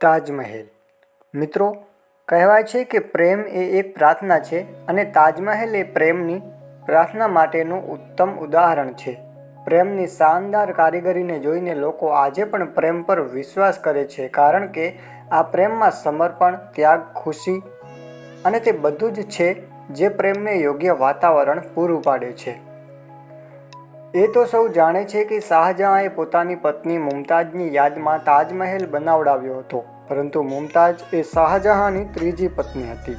તાજમહેલ મિત્રો, કહેવાય છે કે પ્રેમ એ એક પ્રાર્થના છે અને તાજમહેલ એ પ્રેમની પ્રાર્થના માટેનું ઉત્તમ ઉદાહરણ છે. પ્રેમની શાનદાર કારીગરીને જોઈને લોકો આજે પણ પ્રેમ પર વિશ્વાસ કરે છે, કારણ કે આ પ્રેમમાં સમર્પણ, ત્યાગ, ખુશી અને તે બધું જ છે જે પ્રેમને યોગ્ય વાતાવરણ પૂરું પાડે છે. એ તો સૌ જાણે છે કે શાહજહાંએ પોતાની પત્ની મુમતાઝની યાદમાં તાજમહેલ બનાવડાવ્યો હતો, પરંતુ મુમતાઝ એ શાહજહાંની ત્રીજી પત્ની હતી.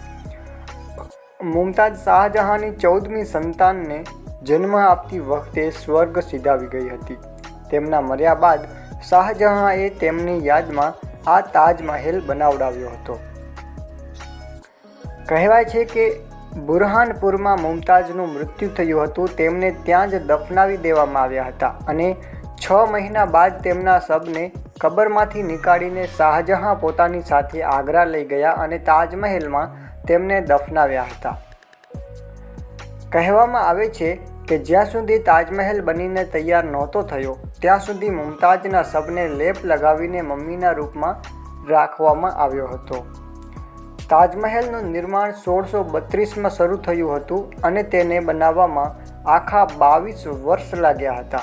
મુમતાઝ શાહજહાંની 14મી સંતાનને જન્મ આપતી વખતે સ્વર્ગ સિધાવી ગઈ હતી. તેમના મર્યા બાદ શાહજહાંએ તેમની યાદમાં આ તાજમહેલ બનાવડાવ્યો હતો. કહેવાય છે કે બુરહાનપુરમાં મુમતાઝનું મૃત્યુ થયું હતું. તેમને ત્યાં જ દફનાવી દેવામાં આવ્યા હતા અને 6 મહિના બાદ તેમના શબને કબરમાંથી નીકાળીને શાહજહાં પોતાની સાથે આગ્રા લઈ ગયા અને તાજમહેલમાં તેમને દફનાવ્યા હતા. કહેવામાં આવે છે કે જ્યાં સુધી તાજમહેલ બનીને તૈયાર નહોતો થયો, ત્યાં સુધી મુમતાઝના શબને લેપ લગાવીને મમ્મીના રૂપમાં રાખવામાં આવ્યો હતો. તાજમહેલનું નિર્માણ 1632માં શરૂ થયું હતું અને તેને બનાવવામાં આખા 22 વર્ષ લાગ્યા હતા.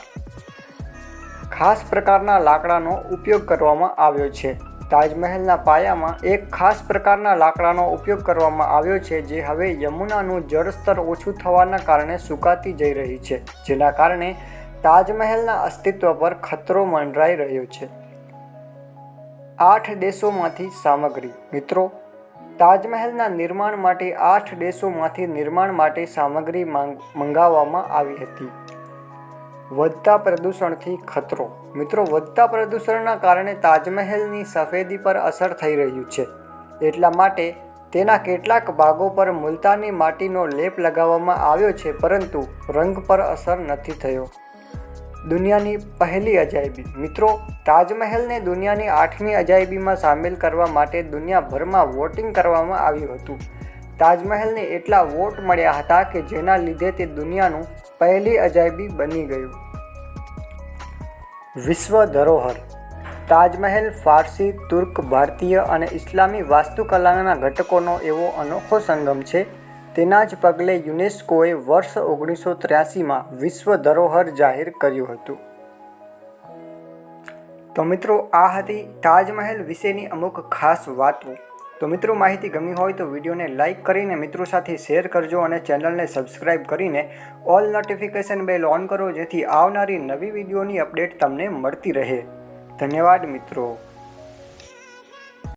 ખાસ પ્રકારના લાકડાનો ઉપયોગ કરવામાં આવ્યો છે. તાજમહેલના પાયામાં એક ખાસ પ્રકારના લાકડાનો ઉપયોગ કરવામાં આવ્યો છે, જે હવે યમુનાનું જળસ્તર ઓછું થવાના કારણે સુકાતી જઈ રહી છે, જેના કારણે તાજમહેલના અસ્તિત્વ પર ખતરો મંડરાઈ રહ્યો છે. 8 દેશોમાંથી સામગ્રી મિત્રો, તાજમહેલના નિર્માણ માટે 8 દેશોમાંથી નિર્માણ માટે સામગ્રી મંગાવવામાં આવી હતી. વધતા પ્રદૂષણથી ખતરો મિત્રો, વધતા પ્રદૂષણના કારણે તાજમહેલની સફેદી પર અસર થઈ રહ્યું છે. એટલા માટે તેના કેટલાક ભાગો પર મુલતાની માટીનો લેપ લગાવવામાં આવ્યો છે, પરંતુ રંગ પર અસર નથી થયો. દુનિયાની પહેલી અજાયબી મિત્રો, તાજમહેલને દુનિયાની 8મી અજાયબીમાં સામેલ કરવા માટે દુનિયાભરમાં વોટિંગ કરવામાં આવ્યું હતું. તાજમહેલને એટલા વોટ મળ્યા હતા કે જેના લીધે તે દુનિયાનું પહેલી અજાયબી બની ગયું. વિશ્વ ધરોહર તાજમહેલ ફારસી, તુર્ક, ભારતીય અને ઇસ્લામી વાસ્તુકલાના ઘટકોનો એવો અનોખો સંગમ છે. તેના જ પગલે યુનેસ્કોએ વર્ષ 1983માં વિશ્વ ધરોહર જાહેર કર્યું હતું. તો મિત્રો, આ હતી તાજમહેલ વિશેની અમુક ખાસ વાતો. તો મિત્રો, માહિતી ગમી હોય તો વિડીયોને લાઇક કરીને મિત્રો સાથે શેર કરજો અને ચેનલને સબસ્ક્રાઈબ કરીને ઓલ નોટિફિકેશન બેલ ઓન કરો, જેથી આવનારી નવી વિડીયોની અપડેટ તમને મળતી રહે. ધન્યવાદ મિત્રો.